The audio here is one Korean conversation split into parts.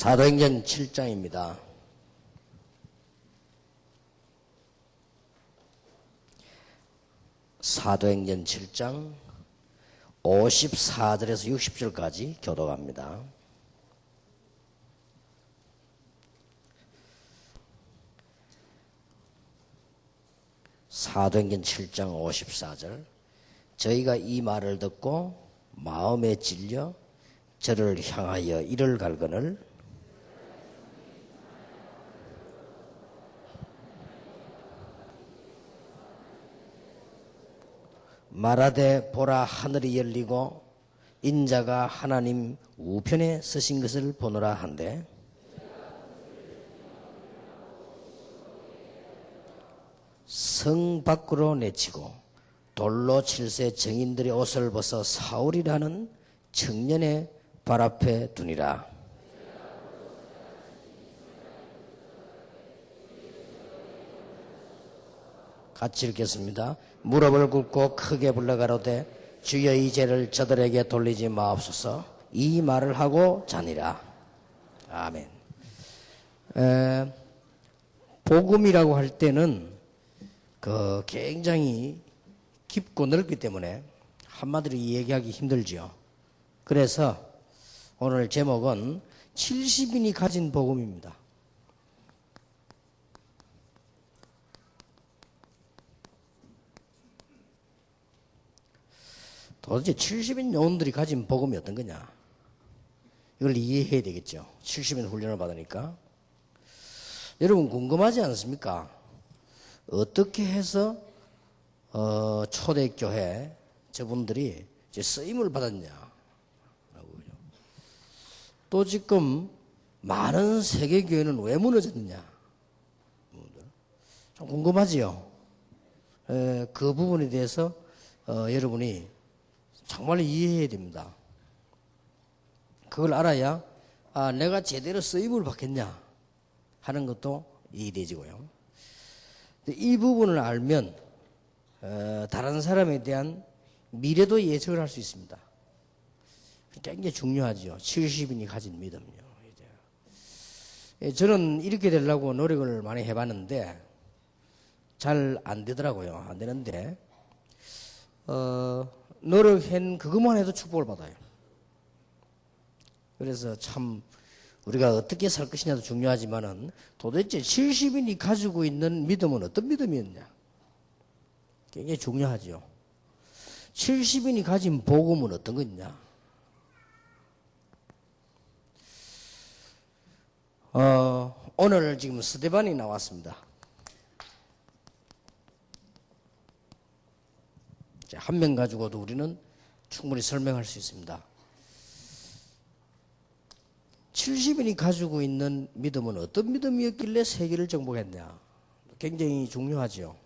사도행전 7장입니다. 사도행전 7장 54절에서 60절까지 교독합니다. 사도행전 7장 54절. 저희가 이 말을 듣고 마음에 찔려 저를 향하여 이를 갈거늘 말하되 보라, 하늘이 열리고 인자가 하나님 우편에 서신 것을 보노라 한데, 성 밖으로 내치고 돌로 칠세 정인들의 옷을 벗어 사울이라는 청년의 발 앞에 두니라. 같이 읽겠습니다. 무릎을 꿇고 크게 불러가로되 주여 이 죄를 저들에게 돌리지 마옵소서. 이 말을 하고 자니라. 아멘. 복음이라고 할 때는 굉장히 깊고 넓기 때문에 한마디로 이야기하기 힘들지요. 그래서 오늘 제목은 70인이 가진 복음입니다. 도대체 70인 영혼들이 가진 복음이 어떤 거냐? 이걸 이해해야 되겠죠. 70인 훈련을 받으니까. 여러분 궁금하지 않습니까? 어떻게 해서 초대교회 저분들이 이제 쓰임을 받았냐? 또 지금 많은 세계교회는 왜 무너졌느냐? 좀 궁금하지요? 그 부분에 대해서 여러분이 정말 이해해야 됩니다. 그걸 알아야 내가 제대로 쓰임을 받겠냐 하는 것도 이해되지고요. 이 부분을 알면 다른 사람에 대한 미래도 예측을 할 수 있습니다. 굉장히 중요하죠. 70인이 가진 믿음요. 저는 이렇게 되려고 노력을 많이 해봤는데 잘 안 되더라고요. 안 되는데 노력한 그것만 해도 축복을 받아요. 그래서 참 우리가 어떻게 살 것이냐도 중요하지만은 도대체 70인이 가지고 있는 믿음은 어떤 믿음이었냐? 굉장히 중요하죠. 70인이 가진 복음은 어떤 거냐? 오늘 지금 스데반이 나왔습니다. 한 명 가지고도 우리는 충분히 설명할 수 있습니다. 70인이 가지고 있는 믿음은 어떤 믿음이었길래 세계를 정복했냐? 굉장히 중요하죠.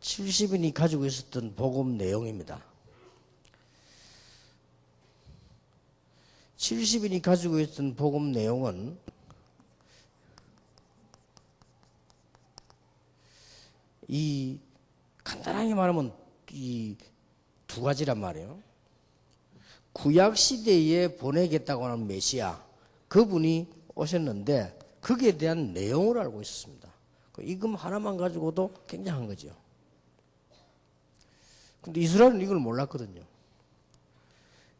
70인이 가지고 있었던 복음 내용입니다. 70인이 가지고 있던 복음 내용은 간단하게 말하면 이 두 가지란 말이에요. 구약 시대에 보내겠다고 하는 메시아, 그분이 오셨는데 거기에 대한 내용을 알고 있었습니다. 이금 하나만 가지고도 굉장한 거죠. 근데 이스라엘은 이걸 몰랐거든요.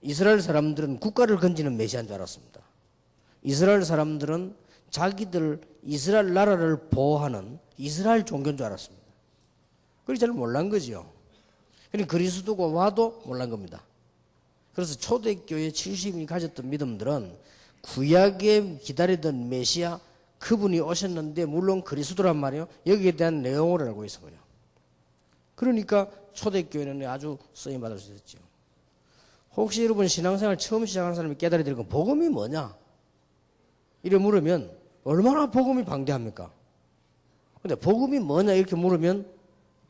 이스라엘 사람들은 국가를 건지는 메시아인 줄 알았습니다. 이스라엘 사람들은 자기들 이스라엘 나라를 보호하는 이스라엘 종교인 줄 알았습니다. 그걸 잘 몰란 거죠. 그러니까 그리스도가 와도 몰란 겁니다. 그래서 초대교회 70인이 가졌던 믿음들은 구약에 기다리던 메시아 그분이 오셨는데 물론 그리스도란 말이에요. 여기에 대한 내용을 알고 있어요. 그러니까 초대교회는 아주 쓰임받을 수 있었죠. 혹시 여러분 신앙생활 처음 시작하는 사람이 깨달아야 될 건 복음이 뭐냐? 이래 물으면 얼마나 복음이 방대합니까? 근데 복음이 뭐냐 이렇게 물으면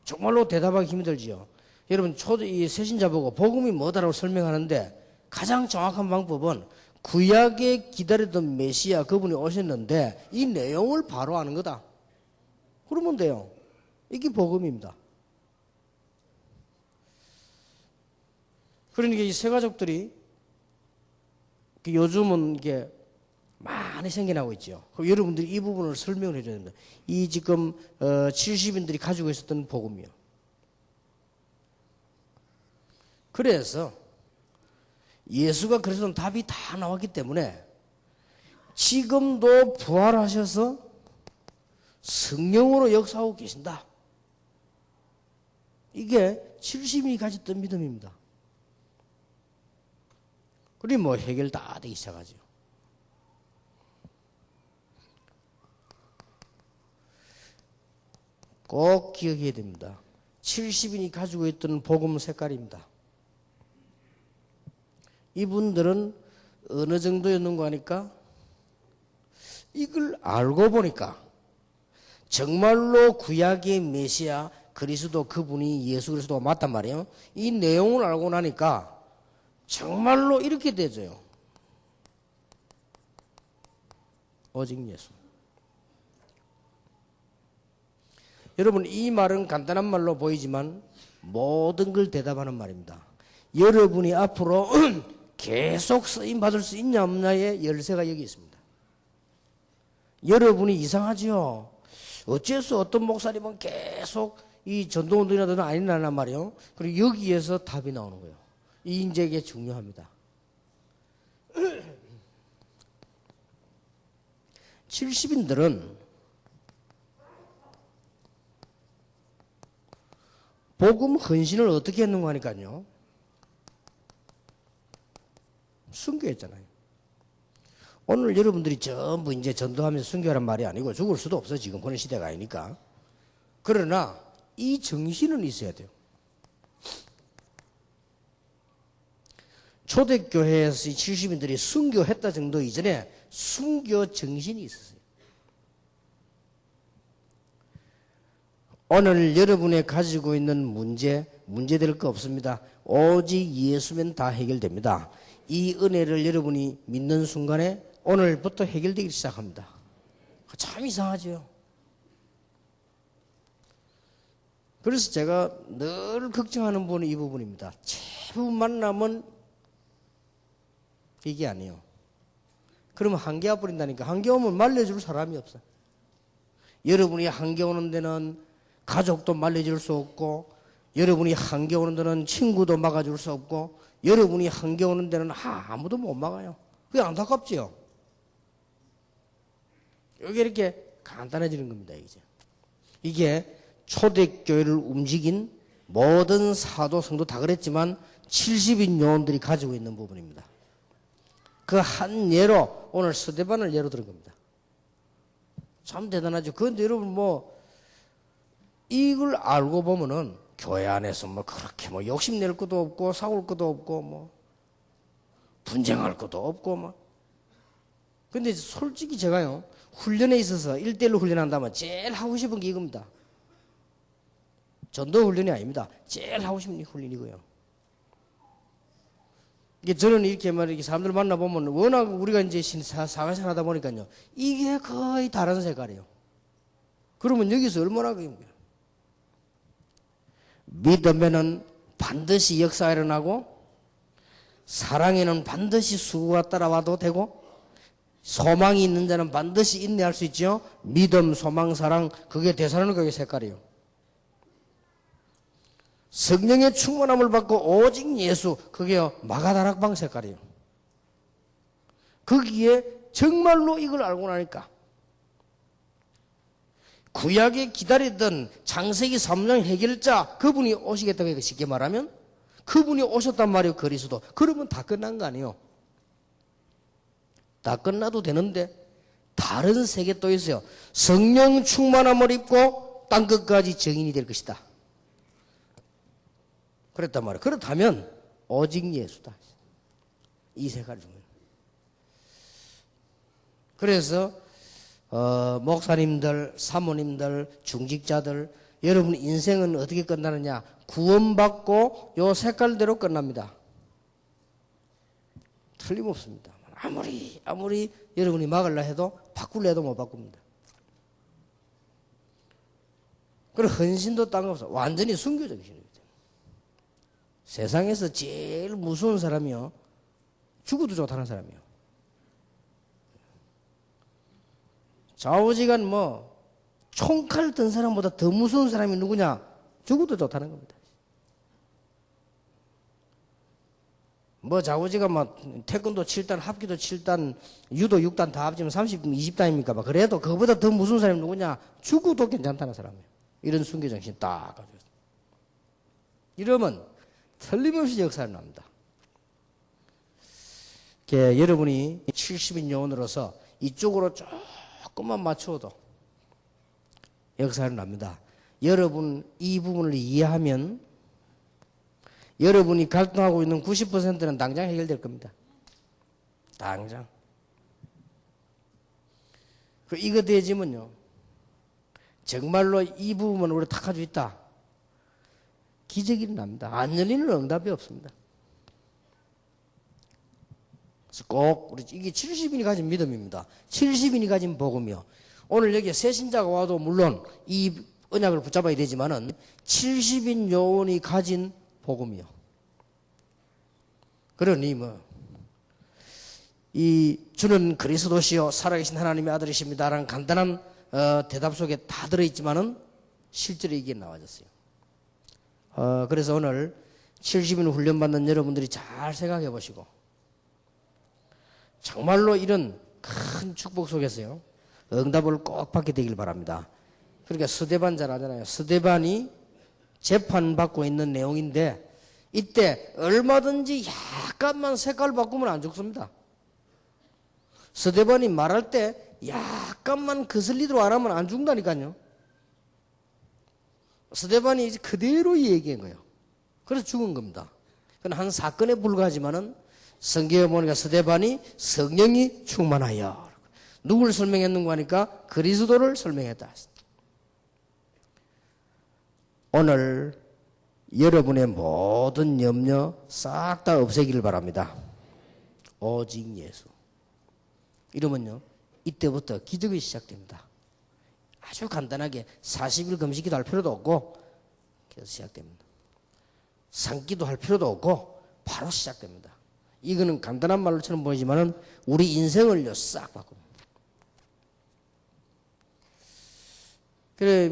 정말로 대답하기 힘들지요. 여러분 이 새신자 보고 복음이 뭐다라고 설명하는데 가장 정확한 방법은 구약에 기다리던 메시아 그분이 오셨는데 이 내용을 바로 아는 거다. 그러면 돼요. 이게 복음입니다. 그러니까 이 새 가족들이 요즘은 이게 많이 생겨나고 있죠. 그럼 여러분들이 이 부분을 설명을 해줘야 됩니다. 이 지금 70인들이 가지고 있었던 복음이요. 그래서 예수가 그래서 답이 다 나왔기 때문에 지금도 부활하셔서 성령으로 역사하고 계신다. 이게 70인이 가졌던 믿음입니다. 그리고 뭐 해결 다 되기 시작하죠. 꼭 기억해야 됩니다. 70인이 가지고 있던 복음 색깔입니다. 이분들은 어느 정도였는가 하니까 이걸 알고 보니까 정말로 구약의 메시아 그리스도 그분이 예수 그리스도가 맞단 말이에요. 이 내용을 알고 나니까 정말로 이렇게 되죠. 오직 예수. 여러분 이 말은 간단한 말로 보이지만 모든 걸 대답하는 말입니다. 여러분이 앞으로 계속 쓰임 받을 수 있냐 없냐의 열쇠가 여기 있습니다. 여러분이 이상하죠. 어째서 어떤 목사님은 계속 이 전도운동이라든 아니라는 말이에요. 그리고 여기에서 답이 나오는 거예요. 이 이제 중요합니다. 70인들은 복음 헌신을 어떻게 했는가 하니까요. 순교했잖아요. 오늘 여러분들이 전부 이제 전도하면서 순교하란 말이 아니고 죽을 수도 없어. 지금 그런 시대가 아니니까. 그러나 이 정신은 있어야 돼요. 초대교회에서 70인들이 순교했다 정도 이전에 순교 정신이 있었어요. 오늘 여러분이 가지고 있는 문제될 거 없습니다. 오직 예수면 다 해결됩니다. 이 은혜를 여러분이 믿는 순간에 오늘부터 해결되기 시작합니다. 참 이상하죠. 그래서 제가 늘 걱정하는 부분은 이 부분입니다. 제부 만나면 이게 아니에요. 그러면 한계 와버린다니까. 한계 오면 말려줄 사람이 없어요. 여러분이 한계 오는 데는 가족도 말려줄 수 없고, 여러분이 한계 오는 데는 친구도 막아줄 수 없고, 여러분이 한계 오는 데는 아무도 못 막아요. 그게 안타깝지요. 이게 이렇게 간단해지는 겁니다. 이게 초대교회를 움직인 모든 사도 성도 다 그랬지만 70인 요원들이 가지고 있는 부분입니다. 그 한 예로 오늘 스데반을 예로 들은 겁니다. 참 대단하죠. 그런데 여러분 이걸 알고 보면은 교회 안에서 그렇게 욕심낼 것도 없고 싸울 것도 없고 분쟁할 것도 없고 근데 솔직히 제가요 훈련에 있어서 1대1로 훈련한다면 제일 하고 싶은 게 이겁니다. 전도 훈련이 아닙니다. 제일 하고 싶은 훈련이고요. 이게 저는 이렇게 사람들 만나보면 워낙 우리가 이제 사회생활 하다 보니까요. 이게 거의 다른 색깔이에요. 그러면 여기서 얼마나 믿음에는 반드시 역사가 일어나고 사랑에는 반드시 수고가 따라와도 되고 소망이 있는 자는 반드시 인내할 수 있죠. 믿음, 소망, 사랑 그게 데살로니가의 색깔이에요. 성령의 충만함을 받고 오직 예수 그게 마가다락방 색깔이에요. 거기에 정말로 이걸 알고 나니까 구약에 기다리던 창세기 3장 해결자 그분이 오시겠다고 쉽게 말하면 그분이 오셨단 말이에요. 그리스도. 그러면 다 끝난 거 아니에요. 다 끝나도 되는데 다른 세계 또 있어요. 성령 충만함을 입고 땅끝까지 증인이 될 것이다. 그랬단 말이에요. 그렇다면 오직 예수다. 이 색깔이 중요해요. 그래서 목사님들, 사모님들, 중직자들 여러분 인생은 어떻게 끝나느냐? 구원받고 요 색깔대로 끝납니다. 틀림없습니다. 아무리 여러분이 막으려 해도 바꾸려 해도 못 바꿉니다. 그리고 헌신도 딴 거 없어. 완전히 순교적이시는 거죠. 세상에서 제일 무서운 사람이요, 죽어도 좋다는 사람이요. 좌우지간 뭐 총칼 든 사람보다 더 무서운 사람이 누구냐? 죽어도 좋다는 겁니다. 뭐 좌우지간 뭐 태권도 7단, 합기도 7단, 유도 6단 다 합치면 30, 20단입니까? 그래도 그거보다 더 무서운 사람이 누구냐? 죽어도 괜찮다는 사람이에요. 이런 순교정신 딱 가지고 있어요. 이러면 틀림없이 역사를 납니다. 여러분이 70인 요원으로서 이쪽으로 조금만 맞추어도 역사를 납니다. 여러분 이 부분을 이해하면 여러분이 갈등하고 있는 90%는 당장 해결될 겁니다. 당장. 이거 되지면요, 정말로 이 부분만 우리가 탁 가지고 있다, 기적이 일어납니다. 안 열리는 응답이 없습니다. 그래서 꼭 우리 이게 70인이 가진 믿음입니다. 70인이 가진 복음이요. 오늘 여기에 새 신자가 와도 물론 이 언약을 붙잡아야 되지만은 70인 요원이 가진 복음이요. 그러니 이 주는 그리스도시요 살아계신 하나님의 아들이십니다라는 간단한 대답 속에 다 들어있지만은 실제로 이게 나와졌어요. 그래서 오늘 70인 훈련받는 여러분들이 잘 생각해 보시고 정말로 이런 큰 축복 속에서요 응답을 꼭 받게 되길 바랍니다. 그러니까 스데반 잘 아잖아요. 스데반이 재판받고 있는 내용인데 이때 얼마든지 약간만 색깔 바꾸면 안 죽습니다. 스데반이 말할 때 약간만 거슬리도록 안 하면 안 죽는다니까요. 스데반이 그대로 얘기한 거예요. 그래서 죽은 겁니다. 그건 한 사건에 불과하지만은 성경에 보니까 스데반이 성령이 충만하여 누굴 설명했는가 하니까 그리스도를 설명했다. 오늘 여러분의 모든 염려 싹 다 없애기를 바랍니다. 오직 예수. 이러면요 이때부터 기적이 시작됩니다. 아주 간단하게 40일 금식기도 할 필요도 없고 계속 시작됩니다. 산기도 할 필요도 없고 바로 시작됩니다. 이거는 간단한 말로처럼 보이지만은 우리 인생을요 싹 바꿉니다. 그래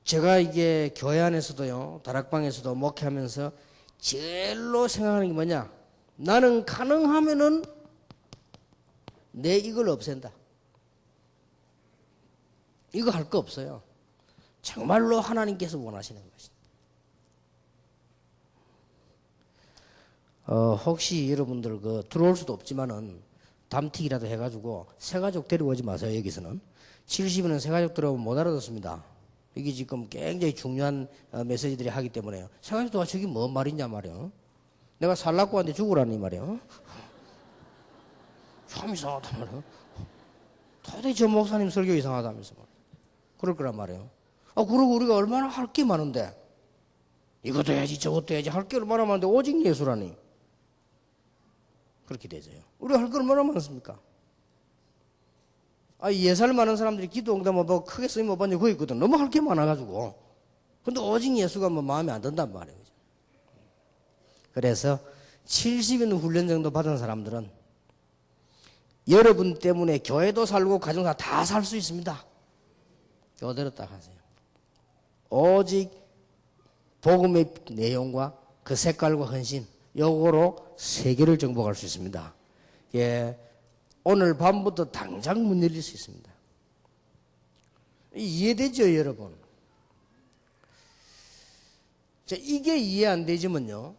제가 이게 교회 안에서도요 다락방에서도 목회하면서 제일로 생각하는 게 뭐냐? 나는 가능하면은 내 이걸 없앤다. 이거 할 거 없어요. 정말로 하나님께서 원하시는 것이다. 혹시 여러분들 들어올 수도 없지만은 담튀기라도 해가지고 새가족 데리고 오지 마세요. 여기서는 70인은 새가족 들어오면 못 알아듣습니다. 이게 지금 굉장히 중요한 메시지들이 하기 때문에요. 새가족 도와 저기 뭔 말이냐 말이야. 내가 살라고 하는데 죽으라니 말이야. 참 이상하단 말이야. 도대체 저 목사님 설교 이상하다면서 말이야. 그럴 거란 말이에요. 그리고 우리가 얼마나 할 게 많은데 이것도 해야지 저것도 해야지 할 게 얼마나 많은데 오직 예수라니. 그렇게 되죠. 우리가 할 게 얼마나 많습니까? 예살 많은 사람들이 기도 응답 못 받고 크게 쓰임 못 받는 거 있거든. 너무 할 게 많아가지고. 근데 오직 예수가 마음에 안 든단 말이에요. 그래서 70인 훈련 정도 받은 사람들은 여러분 때문에 교회도 살고 가정사 다 살 수 있습니다. 이대로 딱 하세요. 오직 복음의 내용과 그 색깔과 헌신 요거로 세계를 정복할 수 있습니다. 오늘 밤부터 당장 문 열릴 수 있습니다. 이해되죠, 여러분? 이게 이해 안 되지만요.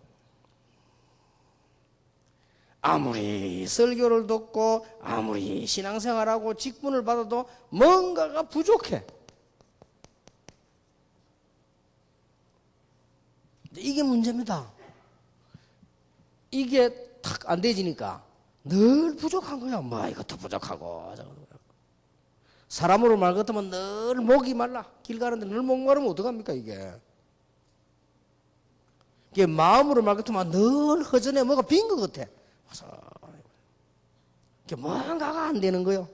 아무리 설교를 듣고 아무리 신앙생활하고 직분을 받아도 뭔가가 부족해. 이게 문제입니다. 이게 탁 안 되지니까 늘 부족한 거야. 이것도 부족하고. 사람으로 말 같으면 늘 목이 말라. 길 가는데 늘 목마르면 어떡합니까, 이게? 이게 마음으로 말 같으면 늘 허전해. 뭐가 빈 것 같아. 이게 뭔가가 안 되는 거요.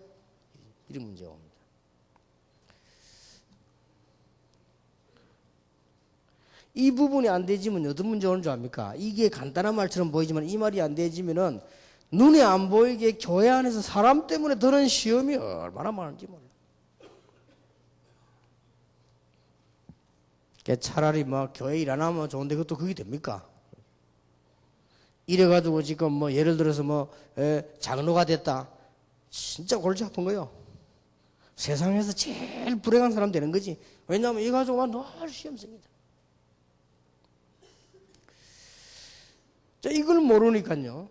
이런 문제가 옵니다. 이 부분이 안 되지면 어떤 문제 오는 줄 압니까? 이게 간단한 말처럼 보이지만 이 말이 안 되지면은 눈에 안 보이게 교회 안에서 사람 때문에 드는 시험이 얼마나 많은지 몰라. 차라리 뭐 교회 일 안 하면 좋은데 그것도 그게 됩니까? 이래가지고 지금 뭐 예를 들어서 뭐 장로가 됐다. 진짜 골치 아픈 거요. 세상에서 제일 불행한 사람 되는 거지. 왜냐하면 이 가족과 늘 시험생이다. 자, 이걸 모르니까요.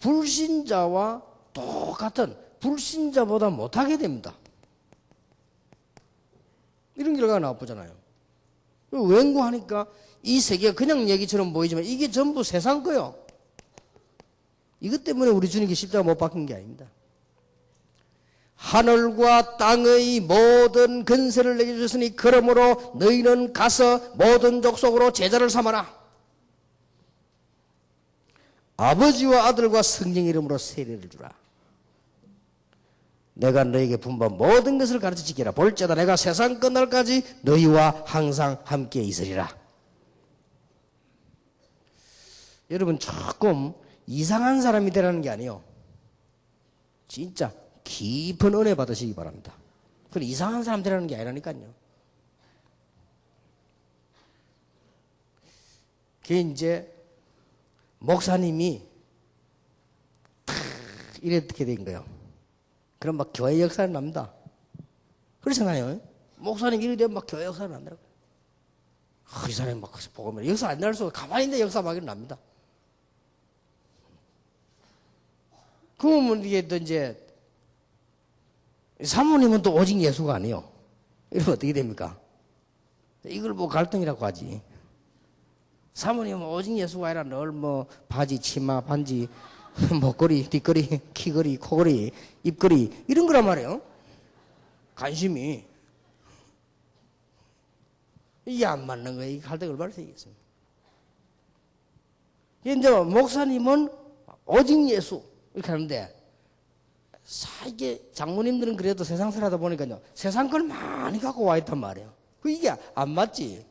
불신자와 똑같은 불신자보다 못하게 됩니다. 이런 결과가 나쁘잖아요. 웬구하니까 이 세계가 그냥 얘기처럼 보이지만 이게 전부 세상 거요. 이것 때문에 우리 주님께 십자가 못 박힌 게 아닙니다. 하늘과 땅의 모든 근세를 내게 주셨으니 그러므로 너희는 가서 모든 족속으로 제자를 삼아라. 아버지와 아들과 성령 이름으로 세례를 주라. 내가 너에게 분부한 모든 것을 가르쳐 지키라. 볼지어다 내가 세상 끝날까지 너희와 항상 함께 있으리라. 여러분 조금 이상한 사람이 되라는 게 아니에요. 진짜 깊은 은혜 받으시기 바랍니다. 그건 이상한 사람 되라는 게 아니라니까요. 그게 이제 목사님이 이렇게 된 거예요. 그럼 막 교회 역사는 납니다. 그렇잖아요. 목사님 이렇게 되면 막 교회 역사는 난다고요. 이 사람이 막 보면 역사 안 날 수가 가만히 있는데 역사 막 납니다. 그러면 이게 또 이제 사모님은 또 오직 예수가 아니에요. 이러면 어떻게 됩니까? 이걸 뭐 갈등이라고 하지. 사모님은 오직 예수가 아니라 늘 뭐 바지, 치마, 반지, 목걸이, 뒷걸이, 귀걸이, 코걸이, 입걸이 이런 거란 말이에요. 관심이. 이게 안 맞는 거예요. 이 갈등을 발생했습니다. 이제 목사님은 오직 예수 이렇게 하는데 이게 장모님들은 그래도 세상 살아다 보니까요. 세상 걸 많이 갖고 와 있단 말이에요. 이게 안 맞지.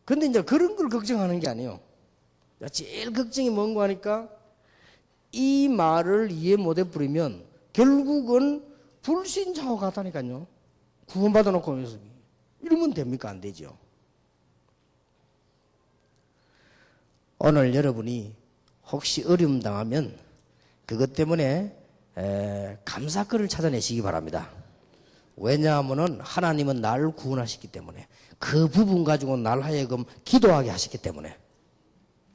근데 이제 그런 걸 걱정하는 게 아니에요. 제일 걱정이 뭔가 하니까 이 말을 이해 못해 버리면 결국은 불신자와 같다니까요. 구원받아 놓고 이러면 됩니까? 안 되죠. 오늘 여러분이 혹시 어려움 당하면 그것 때문에 감사거리를 찾아내시기 바랍니다. 왜냐하면 하나님은 나를 구원하셨기 때문에 그 부분 가지고 날 하여금 기도하게 하셨기 때문에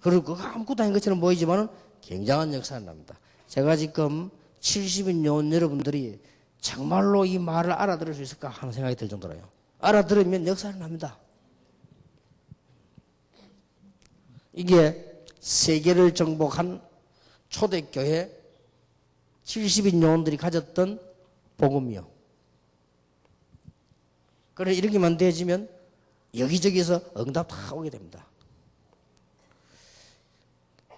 그리고 아무것도 아닌 것처럼 보이지만 굉장한 역사가 납니다. 제가 지금 70인 요원 여러분들이 정말로 이 말을 알아들을 수 있을까 하는 생각이 들 정도로요. 알아들으면 역사가 납니다. 이게 세계를 정복한 초대교회 70인 요원들이 가졌던 복음이요. 그래 이렇게만 되어지면 여기저기서 응답 다 오게 됩니다.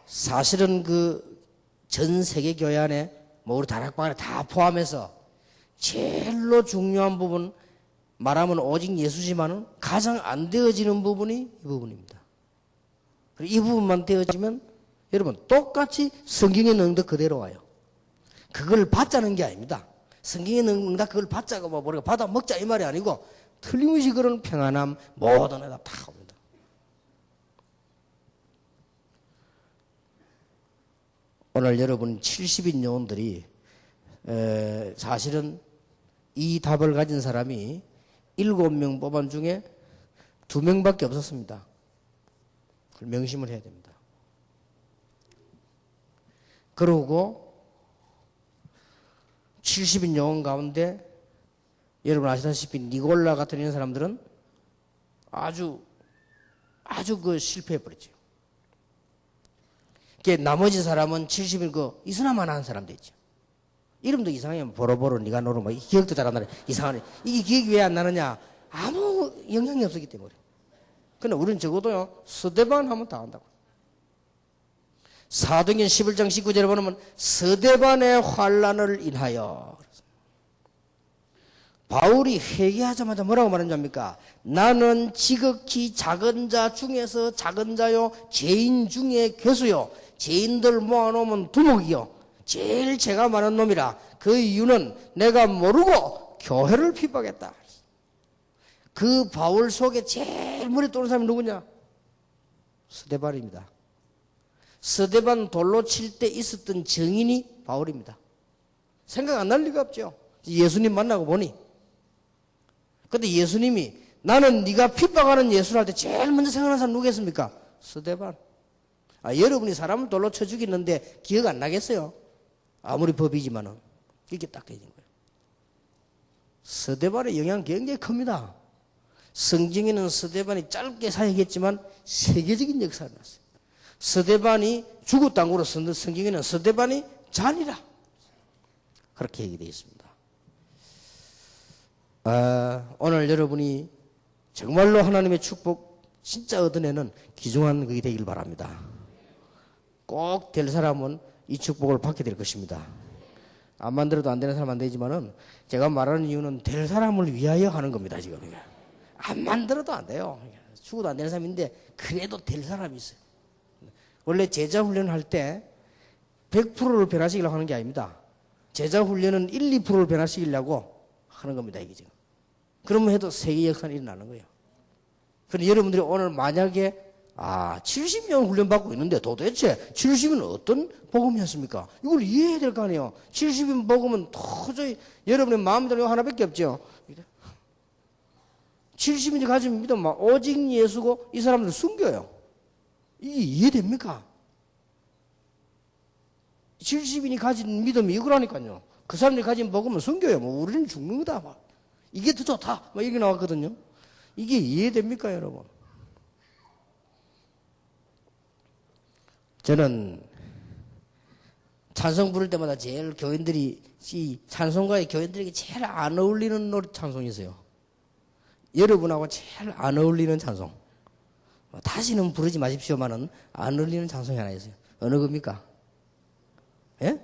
사실은 그 전 세계 교회 안에 뭐 우리 다락방 안에 다 포함해서 제일로 중요한 부분 말하면 오직 예수지만은 가장 안 되어지는 부분이 이 부분입니다. 이 부분만 되어지면 여러분 똑같이 성경의 능력 그대로 와요. 그걸 받자는 게 아닙니다. 성경의 능력 그걸 받자고 뭐 우리가 받아 먹자 이 말이 아니고 틀림없이 그런 평안함 모든 애다 다 옵니다. 오늘 여러분 70인 요원들이 사실은 이 답을 가진 사람이 7명 뽑은 중에 2명밖에 없었습니다. 그걸 명심을 해야 됩니다. 그러고 70인 요원 가운데 여러분 아시다시피 니골라 같은 이런 사람들은 아주 그 실패해버렸죠. 나머지 사람은 70인 그 이슬람만 하는 사람도 있죠. 이름도 이상해요. 보로보로 니가노로 뭐 기억도 잘 안 나네. 이상하네. 이게 기억이 왜 안 나느냐? 아무 영향이 없었기 때문에. 근데 우리는 적어도요. 스데반 하면 다 안다고. 사도행전 11장 19절에 보면 스데반의 환란을 인하여 바울이 회개하자마자 뭐라고 말한 줄 압니까? 나는 지극히 작은 자 중에서 작은 자요, 죄인 중에 괴수요, 죄인들 모아놓으면 두목이요, 제일 죄가 많은 놈이라. 그 이유는 내가 모르고 교회를 핍박했다. 그 바울 속에 제일 머리 떠오르는 사람이 누구냐? 스데반입니다. 스데반 돌로 칠 때 있었던 증인이 바울입니다. 생각 안 날 리가 없죠. 예수님 만나고 보니. 근데 예수님이 나는 네가 핍박하는 예수를 할 때 제일 먼저 생각하는 사람 누구겠습니까? 스데반. 여러분이 사람을 돌로 쳐 죽이는데 기억 안 나겠어요? 아무리 법이지만은. 이렇게 딱 되는 거예요. 스데반의 영향 굉장히 큽니다. 성경에는 스데반이 짧게 사역했지만 세계적인 역사를 났어요. 스데반이 죽었다는 거로 성경에는 스데반이 잔이라 그렇게 얘기되어 있습니다. 오늘 여러분이 정말로 하나님의 축복 진짜 얻어내는 귀중한 그게 되길 바랍니다. 꼭 될 사람은 이 축복을 받게 될 것입니다. 안 만들어도 안 되는 사람 안 되지만은 제가 말하는 이유는 될 사람을 위하여 하는 겁니다. 지금 안 만들어도 안 돼요. 죽어도 안 되는 사람인데 그래도 될 사람이 있어요. 원래 제자 훈련을 할 때 100%를 변화시키려고 하는 게 아닙니다. 제자 훈련은 1, 2%를 변화시키려고 하는 겁니다. 이게 지금. 그러면 해도 세계 역사는 일어나는 거예요. 그런데 여러분들이 오늘 만약에 70년 훈련받고 있는데 도대체 70은 어떤 복음이었습니까? 이걸 이해해야 될 거 아니에요. 70인 복음은 도저히 여러분의 마음대로 하나밖에 없죠. 70인이 가진 믿음, 오직 예수고 이 사람들 숨겨요. 이게 이해됩니까? 70인이 가진 믿음이 이거라니까요. 그 사람들이 가진 복음은 숨겨요. 우리는 죽는 거다. 이게 더 좋다. 이렇게 나왔거든요. 이게 이해됩니까, 여러분? 저는 찬송 부를 때마다 제일 교인들이, 이 찬송가의 교인들에게 제일 안 어울리는 노래 찬송이 있어요. 여러분하고 제일 안 어울리는 찬송. 다시는 부르지 마십시오만은 안 어울리는 찬송이 하나 있어요. 어느 겁니까? 예?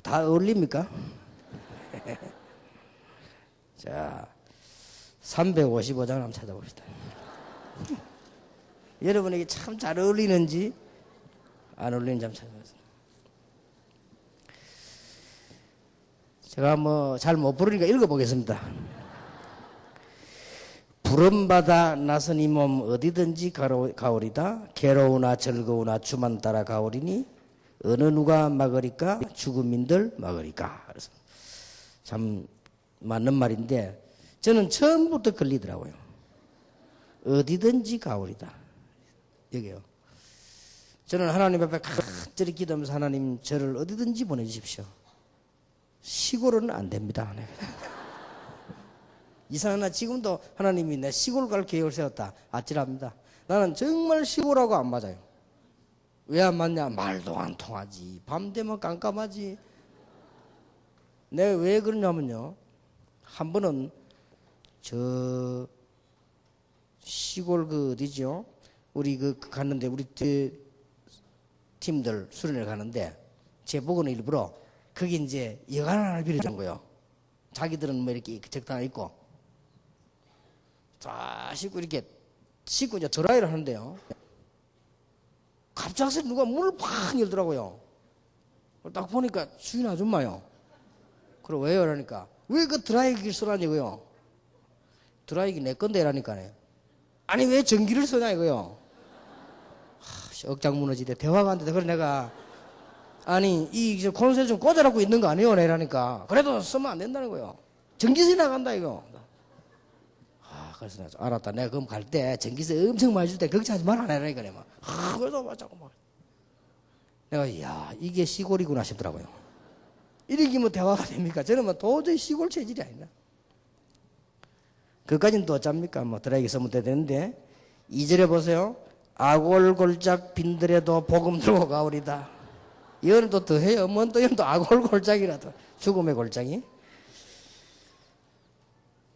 다 어울립니까? 자, 355장을 한번 찾아봅시다. 여러분에게 참 잘 어울리는지 안 어울리는지 한번 찾아보세요. 제가 잘 못 부르니까 읽어보겠습니다. 부름받아 나선 이 몸 어디든지 가오리다. 괴로우나 즐거우나 주만 따라 가오리니 어느 누가 막으리까? 죽음인들 막으리까? 그래서 참 맞는 말인데 저는 처음부터 걸리더라고요. 어디든지 가오리다. 여기요. 저는 하나님 앞에 간절히 기도하면서 하나님 저를 어디든지 보내주십시오. 시골은 안 됩니다. 이상하나 지금도 하나님이 내 시골 갈 계획을 세웠다. 아찔합니다. 나는 정말 시골하고 안 맞아요. 왜 안 맞냐? 말도 안 통하지. 밤 되면 깜깜하지. 내가 왜 그러냐면요. 한 번은 저 시골 어디죠? 우리 갔는데 우리 팀들 수련회 가는데 제 보고는 일부러 거기 이제 여관 하나 빌려준 거예요. 자기들은 이렇게 적당히 있고 쫙 씻고 이제 드라이를 하는데요. 갑자기 누가 문을 팍 열더라고요. 딱 보니까 주인 아줌마요. 그래 왜요? 그러니까 왜 그 드라이기를 쓰라냐고요. 드라이기 내 건데 라니까요. 아니 왜 전기를 쓰냐 이거요. 억장 무너지대 대화가 안 돼. 그래 내가 아니 이 콘센트 좀 꽂아놓고 있는 거 아니에요 내라니까. 그래도 쓰면 안 된다는 거요. 전기세 나간다 이거. 그래서 내가 알았다. 내가 그럼 갈 때 전기세 엄청 많이 줄 때 걱정하지 말아 내라니까 내가. 그래서 자꾸 내가 야 이게 시골이구나 싶더라고요. 이렇게 대화가 됩니까? 저는 도저히 시골 체질이 아니다. 그까지는 또 어쩝니까? 드라이기 쓰면 되는데 2절에 보세요. 아골골짝 빈들에도 복음 들고 가오리다. 이거는 또 더해요. 또 이건 또 아골골짝이라도 죽음의 골짝이.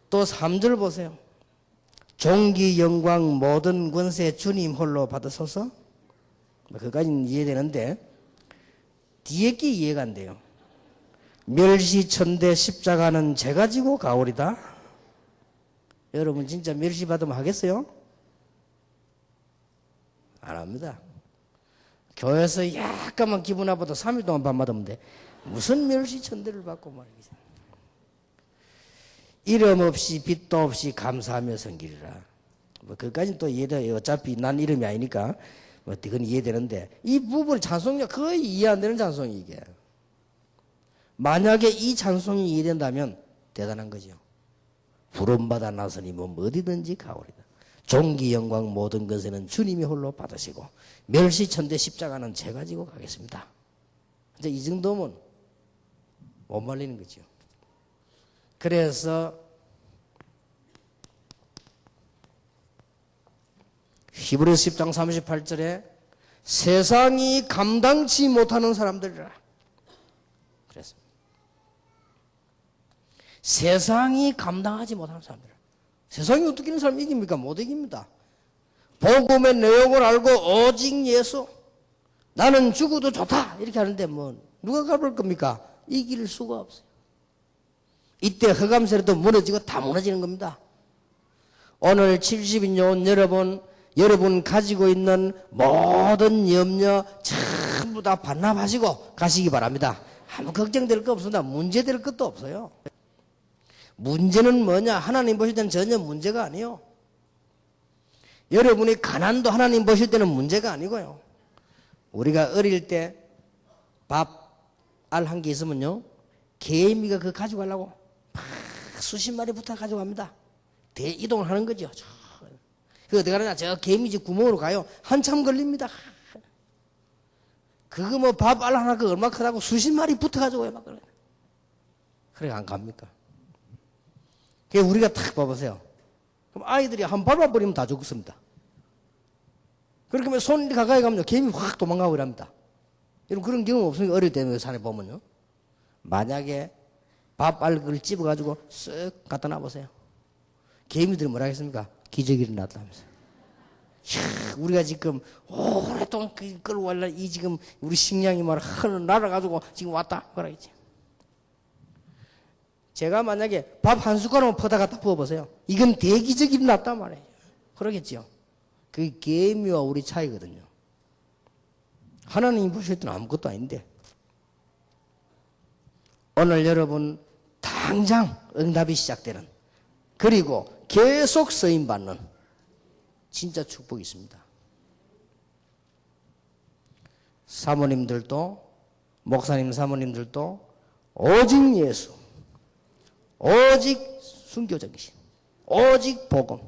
또 3절 보세요. 종기 영광 모든 권세 주님 홀로 받으소서. 그까지는 이해되는데 뒤에 게 이해가 안 돼요. 멸시천대 십자가는 제가 지고 가오리다. 여러분 진짜 멸시 받으면 하겠어요? 안 합니다. 교회에서 약간만 기분 나빠도 3일 동안 밥 맞으면 돼. 무슨 멸시천대를 받고 말이지. 이름 없이 빚도 없이 감사하며 섬기리라. 뭐 그까지는 또 이해돼. 어차피 난 이름이 아니니까 뭐 그건 이해되는데 이 부분 찬송이 거의 이해 안 되는 찬송이 이게. 만약에 이 찬송이 이해된다면 대단한 거죠. 부름받아 나서니 뭐 어디든지 가오리다. 존귀 영광 모든 것에는 주님이 홀로 받으시고 멸시천대 십자가는 제가 지고 가겠습니다. 이제 이 정도면 못 말리는 거죠. 그래서 히브리서 10장 38절에 세상이 감당치 못하는 사람들이라 그랬습니다. 세상이 감당하지 못하는 사람들. 세상이 어떻게 이런 사람 이깁니까? 못 이깁니다. 복음의 내용을 알고 오직 예수, 나는 죽어도 좋다 이렇게 하는데 뭐 누가 가볼 겁니까? 이길 수가 없어요. 이때 흑암세례도 무너지고 다 무너지는 겁니다. 오늘 70인요 온 여러분 가지고 있는 모든 염려 전부 다 반납하시고 가시기 바랍니다. 아무 걱정될 거 없습니다. 문제될 것도 없어요. 문제는 뭐냐? 하나님 보실 때는 전혀 문제가 아니에요. 여러분이 가난도 하나님 보실 때는 문제가 아니고요. 우리가 어릴 때 밥 알 한 개 있으면요 개미가 그거 가져가려고 막 수십 마리 부터 가져갑니다. 대이동을 하는 거죠. 그 어디 가느냐? 저 개미집 구멍으로 가요. 한참 걸립니다. 그거 뭐 밥 알 하나 그 얼마 크다고 수십 마리 붙어 가지고요. 막 그래. 그래 안 갑니까? 그 우리가 탁 봐보세요. 그럼 아이들이 한 밟아버리면 다 죽습니다. 그렇게 하면 손이 가까이 가면 개미 확 도망가고 이랍니다. 여러분 그런 경험 없으니까 어릴 때 산에 보면요. 만약에 밥 알을 집어가지고 쓱 갖다 놔보세요. 개미들이 뭐라 하겠습니까? 기적이 일어났다면서요. 우리가 지금 오랫동안 끌고 갈라 이 지금 우리 식량이 막 날아가지고 지금 왔다 그러겠지. 제가 만약에 밥 한 숟가락만 퍼다 갖다 부어보세요. 이건 대기적이 일어났단 말이에요. 그러겠죠. 그게 개미와 우리 차이거든요. 하나님 보실 때는 아무것도 아닌데 오늘 여러분 당장 응답이 시작되는 그리고 계속 쓰임받는 진짜 축복이 있습니다. 사모님들도 목사님 사모님들도 오직 예수 오직 순교적이신 오직 복음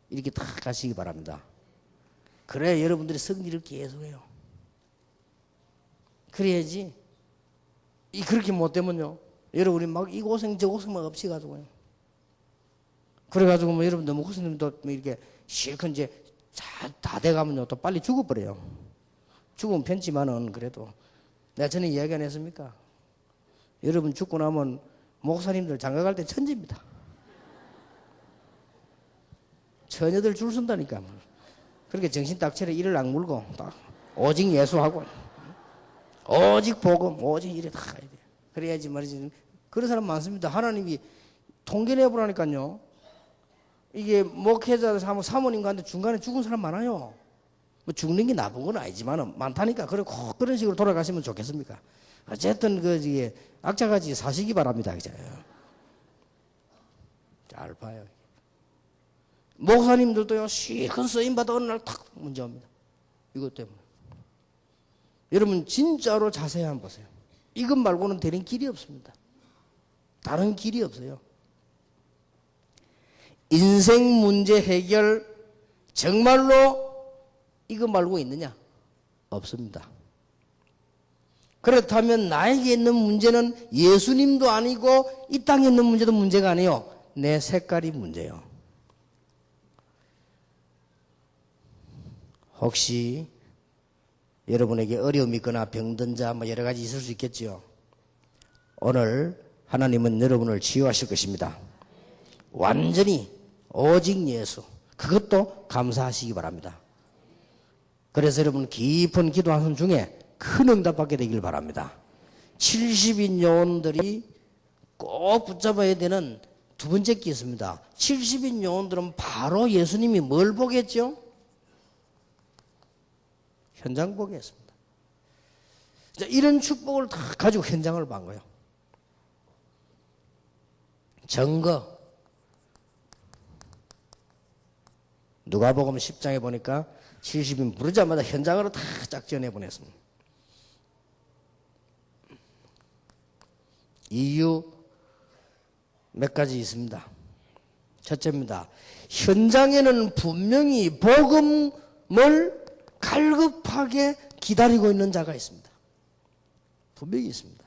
이렇게 다 가시기 바랍니다. 그래야 여러분들이 성질을 계속해요. 그래야지 그렇게 못되면요 여러분이 막 이 고생 저 고생 막 없이 가지고요. 그래가지고 뭐 여러분 너무 고생님도 이렇게 실컷 이제 다 돼가면요 또 빨리 죽어버려요. 죽으면 편지만은 그래도 내가 전에 이야기 안 했습니까? 여러분 죽고 나면 목사님들 장가갈 때 천지입니다. 처녀들 줄 선다니까. 그렇게 정신 딱 차려 이를 악물고 딱 오직 예수하고 오직 복음 오직 이래 다 가야 돼. 그래야지 말이지. 그런 사람 많습니다. 하나님이 통계 내보라니까요. 이게 목회자 사모님과한테 중간에 죽은 사람 많아요. 뭐 죽는 게 나쁜 건 아니지만 많다니까. 그런 식으로 돌아가시면 좋겠습니까? 어쨌든 이게 악자같이 사시기 바랍니다. 잘 봐요. 목사님들도요 시큰 쓰임 받아 어느 날 탁 문제 옵니다. 이것 때문에. 여러분 진짜로 자세히 한번 보세요. 이것 말고는 되는 길이 없습니다. 다른 길이 없어요. 인생 문제 해결 정말로 이거 말고 있느냐? 없습니다. 그렇다면 나에게 있는 문제는 예수님도 아니고 이 땅에 있는 문제도 문제가 아니에요. 내 색깔이 문제예요. 혹시 여러분에게 어려움이 있거나 병든 자 뭐 여러 가지 있을 수 있겠죠. 오늘 하나님은 여러분을 치유하실 것입니다. 완전히 오직 예수 그것도 감사하시기 바랍니다. 그래서 여러분 깊은 기도하는 중에 큰 응답 받게 되길 바랍니다. 70인 요원들이 꼭 붙잡아야 되는 두 번째 게 있습니다. 70인 요원들은 바로 예수님이 뭘 보겠죠? 현장 보겠습니다. 이런 축복을 다 가지고 현장을 본 거예요. 증거. 누가복음 10장에 보니까 70인 부르자마자 현장으로 다 짝지어내 보냈습니다. 이유 몇 가지 있습니다. 첫째입니다. 현장에는 분명히 복음을 갈급하게 기다리고 있는 자가 있습니다. 분명히 있습니다.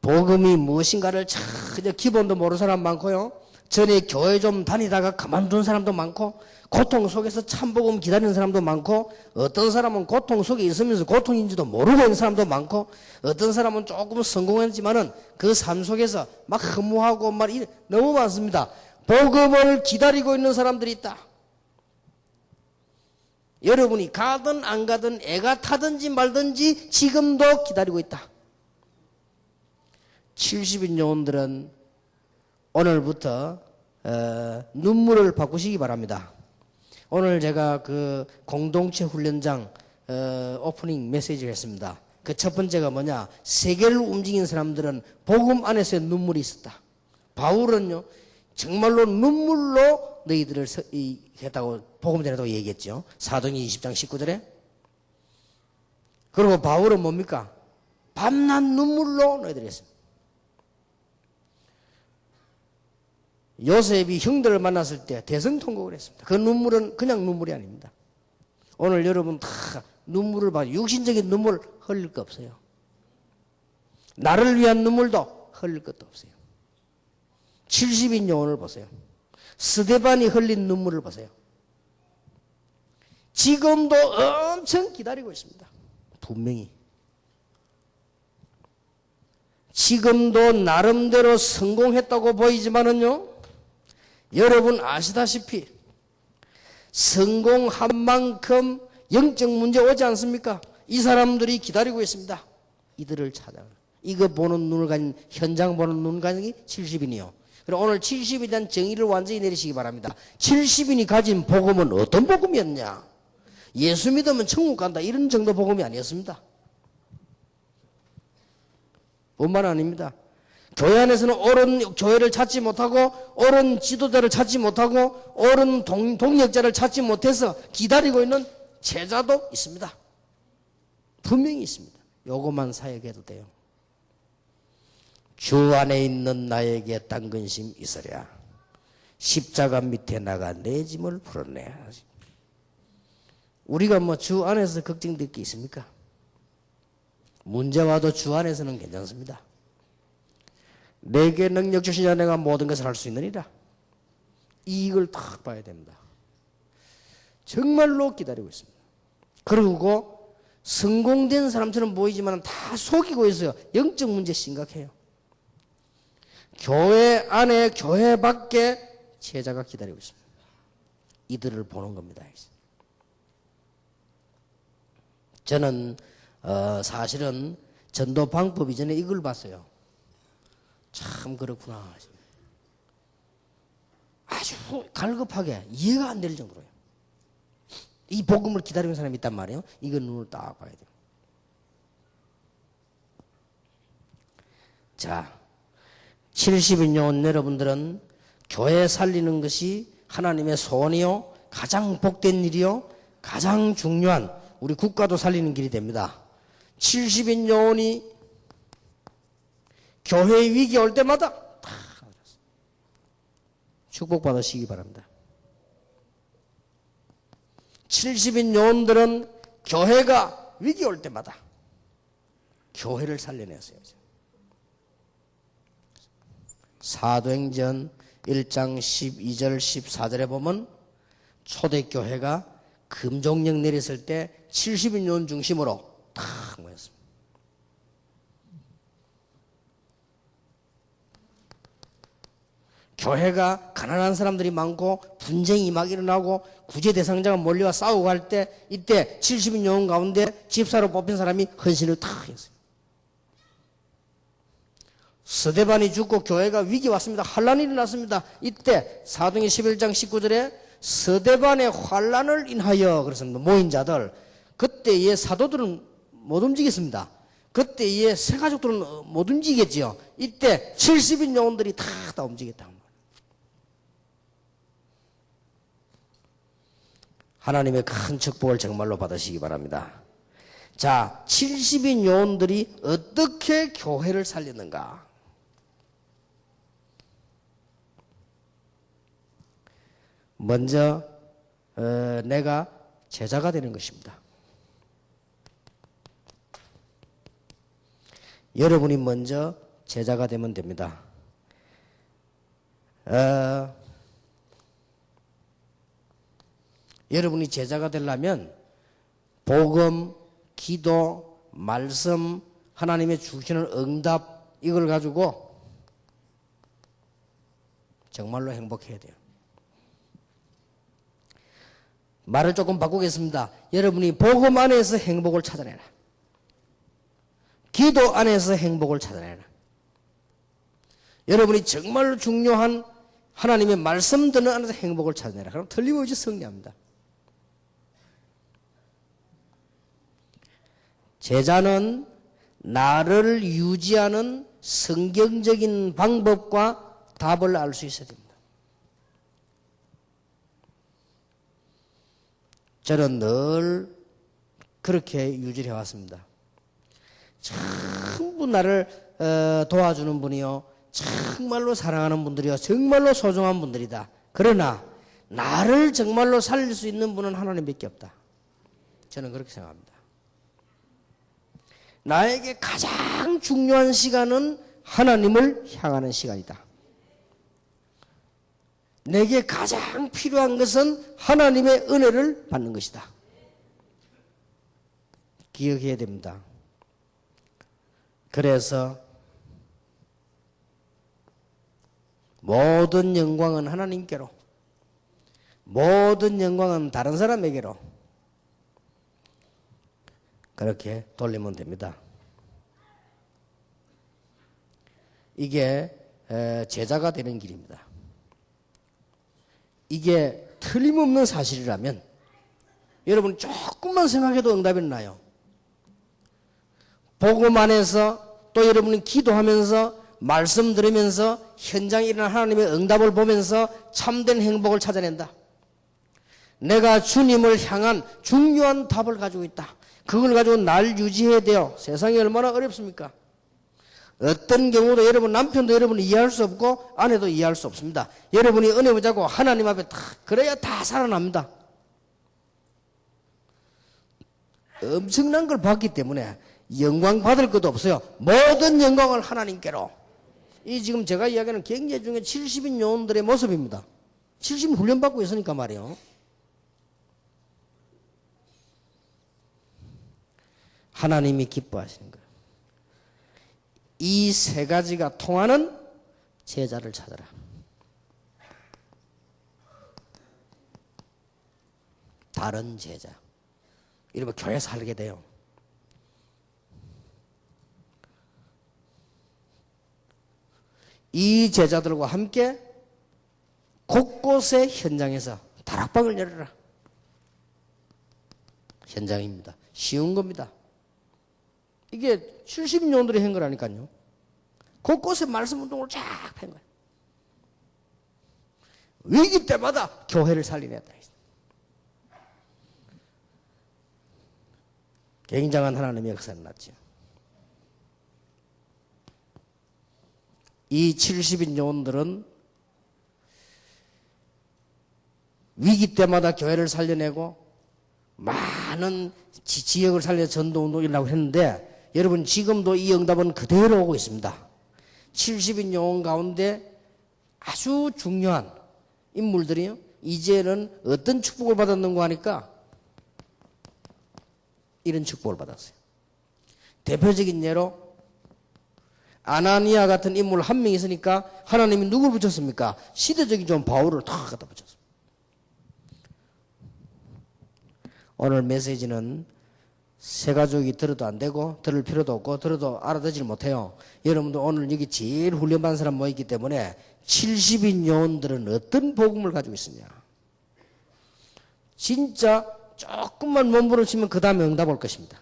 복음이 무엇인가를 전혀 기본도 모르는 사람 많고요. 전에 교회 좀 다니다가 그만둔 사람도 많고, 고통 속에서 참복음 기다리는 사람도 많고, 어떤 사람은 고통 속에 있으면서 고통인지도 모르고 있는 사람도 많고, 어떤 사람은 조금 성공했지만은 그 삶 속에서 막 허무하고 막 너무 많습니다. 복음을 기다리고 있는 사람들이 있다. 여러분이 가든 안 가든 애가 타든지 말든지 지금도 기다리고 있다. 70인 요원들은 오늘부터 눈물을 바꾸시기 바랍니다. 오늘 제가 그 공동체 훈련장 오프닝 메시지를 했습니다. 그 첫 번째가 뭐냐? 세계를 움직인 사람들은 복음 안에서의 눈물이 있었다. 바울은요, 정말로 눈물로 너희들을 했다고 복음 전했다고 얘기했죠. 사도행전 20장 19절에. 그리고 바울은 뭡니까? 밤낮 눈물로 너희들을 했습니다. 요셉이 형들을 만났을 때 대성통곡을 했습니다. 그 눈물은 그냥 눈물이 아닙니다. 오늘 여러분 다 눈물을 봐. 육신적인 눈물 흘릴 거 없어요. 나를 위한 눈물도 흘릴 것도 없어요. 70인 요원을 보세요. 스데반이 흘린 눈물을 보세요. 지금도 엄청 기다리고 있습니다. 분명히. 지금도 나름대로 성공했다고 보이지만은요, 여러분 아시다시피 성공한 만큼 영적 문제 오지 않습니까? 이 사람들이 기다리고 있습니다. 이들을 찾아. 이거 보는 눈을 가진, 현장 보는 눈을 가진 70인이요. 그럼 오늘 70인에 대한 정의를 완전히 내리시기 바랍니다. 70인이 가진 복음은 어떤 복음이었냐? 예수 믿으면 천국 간다, 이런 정도 복음이 아니었습니다. 뿐만 아닙니다. 교회 안에서는 옳은 교회를 찾지 못하고, 옳은 지도자를 찾지 못하고, 옳은 동력자를 찾지 못해서 기다리고 있는 제자도 있습니다. 분명히 있습니다. 요것만 사역해도 돼요. 주 안에 있는 나에게 딴 근심 있으랴. 십자가 밑에 나가 내 짐을 풀어내. 우리가 뭐 주 안에서 걱정될 게 있습니까? 문제 와도 주 안에서는 괜찮습니다. 내게 능력 주신 자 내가 모든 것을 할 수 있느니라. 이걸 딱 봐야 됩니다. 정말로 기다리고 있습니다. 그리고 성공된 사람처럼 보이지만 다 속이고 있어요. 영적 문제 심각해요. 교회 안에 교회 밖에 제자가 기다리고 있습니다. 이들을 보는 겁니다. 저는 사실은 전도 방법 이전에 이걸 봤어요. 참 그렇구나. 아주 갈급하게 이해가 안 될 정도로요. 이 복음을 기다리는 사람이 있단 말이에요. 이건 눈을 딱 봐야 돼요. 자, 70인 요원 여러분들은 교회 살리는 것이 하나님의 소원이요, 가장 복된 일이요, 가장 중요한, 우리 국가도 살리는 길이 됩니다. 70인 요원이 교회 위기 올 때마다 다 축복받으시기 바랍니다. 70인 요원들은 교회가 위기 올 때마다 교회를 살려냈어요. 사도행전 1장 12절 14절에 보면 초대교회가 금종령 내렸을 때 70인 요원 중심으로 탁 모였습니다. 교회가 가난한 사람들이 많고 분쟁이 막 일어나고 구제 대상자가 몰려와 싸우고 할 때 이때 70인 영혼 가운데 집사로 뽑힌 사람이 헌신을 탁 했어요. 스데반이 죽고 교회가 위기 왔습니다. 환란이 일어났습니다. 이때 사도행전 11장 19절에 스데반의 환란을 인하여 그랬습니다. 모인 자들 그때의 사도들은 못 움직였습니다. 그때의 새 가족들은 못 움직이겠지요. 이때 70인 영혼들이 다 움직였다. 하나님의 큰 축복을 정말로 받으시기 바랍니다. 자, 70인 요원들이 어떻게 교회를 살렸는가? 먼저 내가 제자가 되는 것입니다. 여러분이 먼저 제자가 되면 됩니다. 여러분이 제자가 되려면 복음, 기도, 말씀, 하나님의 주시는 응답 이걸 가지고 정말로 행복해야 돼요. 말을 조금 바꾸겠습니다. 여러분이 복음 안에서 행복을 찾아내라. 기도 안에서 행복을 찾아내라. 여러분이 정말로 중요한 하나님의 말씀들 안에서 행복을 찾아내라. 그럼 틀림없이 승리합니다. 제자는 나를 유지하는 성경적인 방법과 답을 알 수 있어야 됩니다. 저는 늘 그렇게 유지를 해왔습니다. 전부 나를 도와주는 분이요, 정말로 사랑하는 분들이요, 정말로 소중한 분들이다. 그러나 나를 정말로 살릴 수 있는 분은 하나님밖에 없다. 저는 그렇게 생각합니다. 나에게 가장 중요한 시간은 하나님을 향하는 시간이다. 내게 가장 필요한 것은 하나님의 은혜를 받는 것이다. 기억해야 됩니다. 그래서 모든 영광은 하나님께로, 모든 영광은 다른 사람에게로 그렇게 돌리면 됩니다. 이게 제자가 되는 길입니다. 이게 틀림없는 사실이라면 여러분 조금만 생각해도 응답이 나요. 복음 안에서 또 여러분이 기도하면서 말씀 들으면서 현장에 일어난 하나님의 응답을 보면서 참된 행복을 찾아낸다. 내가 주님을 향한 중요한 답을 가지고 있다. 그걸 가지고 날 유지해야 돼요. 세상이 얼마나 어렵습니까? 어떤 경우도 여러분 남편도 여러분이 이해할 수 없고 아내도 이해할 수 없습니다. 여러분이 은혜 붙잡고 하나님 앞에 다 그래야 다 살아납니다. 엄청난 걸 봤기 때문에 영광 받을 것도 없어요. 모든 영광을 하나님께로. 이 지금 제가 이야기하는 경제 중에 70인 요원들의 모습입니다. 70인 훈련받고 있으니까 말이에요. 하나님이 기뻐하시는 거예요. 이 세 가지가 통하는 제자를 찾아라. 다른 제자. 이러면 교회 살게 돼요. 이 제자들과 함께 곳곳의 현장에서 다락방을 열어라. 현장입니다. 쉬운 겁니다. 이게 70년들이 한 거라니까요. 곳곳에 말씀 운동을 쫙 한 거예요. 위기 때마다 교회를 살리냈다. 굉장한 하나님의 역사는 났죠. 이 70인 요원들은 위기 때마다 교회를 살려내고 많은 지역을 살려 전도운동을 하려고 했는데 여러분 지금도 이 응답은 그대로 오고 있습니다. 70인 요원 가운데 아주 중요한 인물들이요. 이제는 어떤 축복을 받았는가 하니까 이런 축복을 받았어요. 대표적인 예로 아나니아 같은 인물 한 명 있으니까 하나님이 누굴 붙였습니까? 시대적인 좀 바울을 탁 갖다 붙였습니다. 오늘 메시지는 새 가족이 들어도 안 되고 들을 필요도 없고 들어도 알아듣질 못해요. 여러분들 오늘 여기 제일 훈련받은 사람 모였기 때문에 70인 요원들은 어떤 복음을 가지고 있느냐. 진짜 조금만 몸부림치면 그 다음에 응답 올 것입니다.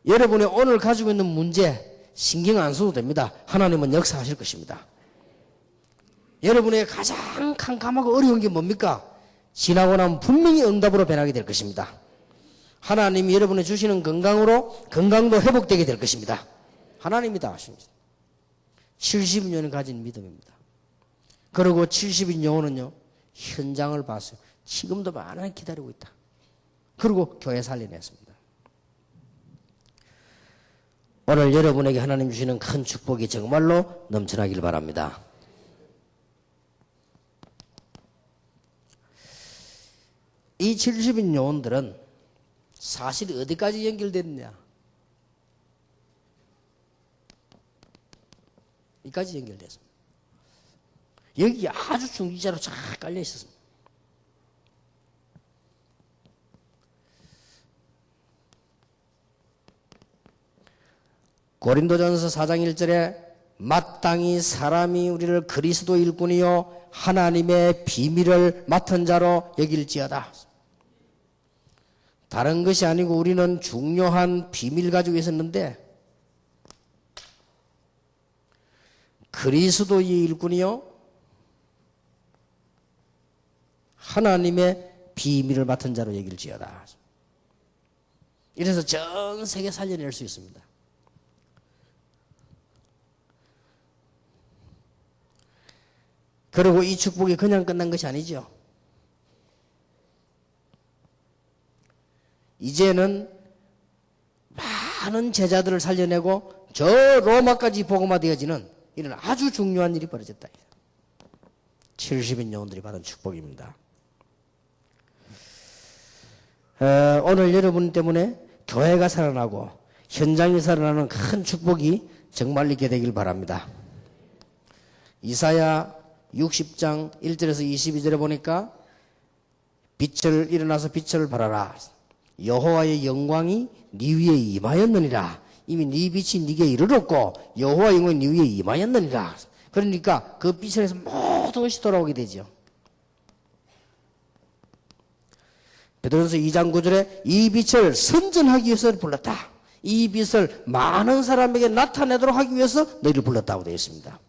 여러분이 오늘 가지고 있는 문제 신경 안 써도 됩니다. 하나님은 역사하실 것입니다. 여러분의 가장 캄캄하고 어려운 게 뭡니까? 지나고 나면 분명히 응답으로 변하게 될 것입니다. 하나님이 여러분이 주시는 건강으로 건강도 회복되게 될 것입니다. 하나님이 다 하십니다. 70년을 가진 믿음입니다. 그리고 70인 영혼은요, 현장을 봤어요. 지금도 많이 기다리고 있다. 그리고 교회 살려냈습니다. 오늘 여러분에게 하나님 주시는 큰 축복이 정말로 넘쳐나길 바랍니다. 이 70인 요원들은 사실 어디까지 연결됐느냐? 여기까지 연결됐습니다. 여기 아주 중지자로 쫙 깔려 있었습니다. 고린도전서 4장 1절에 마땅히 사람이 우리를 그리스도 일꾼이요 하나님의 비밀을 맡은 자로 여길지어다. 다른 것이 아니고 우리는 중요한 비밀 가지고 있었는데 그리스도의 일꾼이요 하나님의 비밀을 맡은 자로 여길지어다. 이래서 전 세계 살려낼 수 있습니다. 그리고 이 축복이 그냥 끝난 것이 아니죠. 이제는 많은 제자들을 살려내고 저 로마까지 복음화되어지는 이런 아주 중요한 일이 벌어졌다. 70인 영혼들이 받은 축복입니다. 오늘 여러분 때문에 교회가 살아나고 현장이 살아나는 큰 축복이 정말 있게 되길 바랍니다. 이사야 60장 1절에서 22절에 보니까 일어나서 빛을 발하라. 여호와의 영광이 네 위에 임하였느니라. 이미 네 빛이 네게 이르렀고 여호와의 영광이 네 위에 임하였느니라. 그러니까 그 빛에서 모든 것이 돌아오게 되죠. 베드로전서 2장 9절에 이 빛을 선전하기 위해서 불렀다. 이 빛을 많은 사람에게 나타내도록 하기 위해서 너희를 불렀다고 되어 있습니다.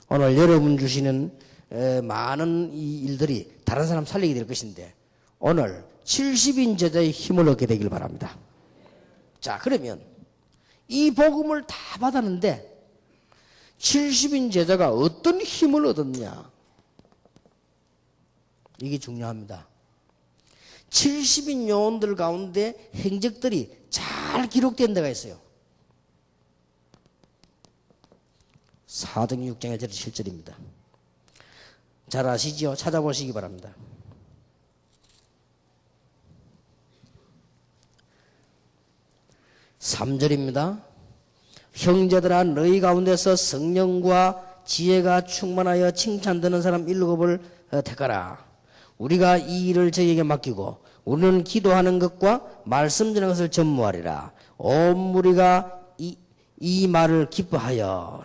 오늘 여러분 주시는 많은 이 일들이 다른 사람 살리게 될 것인데 오늘 70인 제자의 힘을 얻게 되길 바랍니다. 자, 그러면 이 복음을 다 받았는데 70인 제자가 어떤 힘을 얻었냐? 이게 중요합니다. 70인 요원들 가운데 행적들이 잘 기록된 데가 있어요. 사도행 6장 1절 7절입니다. 잘 아시죠? 찾아보시기 바랍니다. (3절입니다) 형제들아 너희 가운데서 성령과 지혜가 충만하여 칭찬되는 사람 7을 택하라. 우리가 이 일을 저희에게 맡기고 우리는 기도하는 것과 말씀 전하는 것을 전무하리라. 온 무리가 이 말을 기뻐하여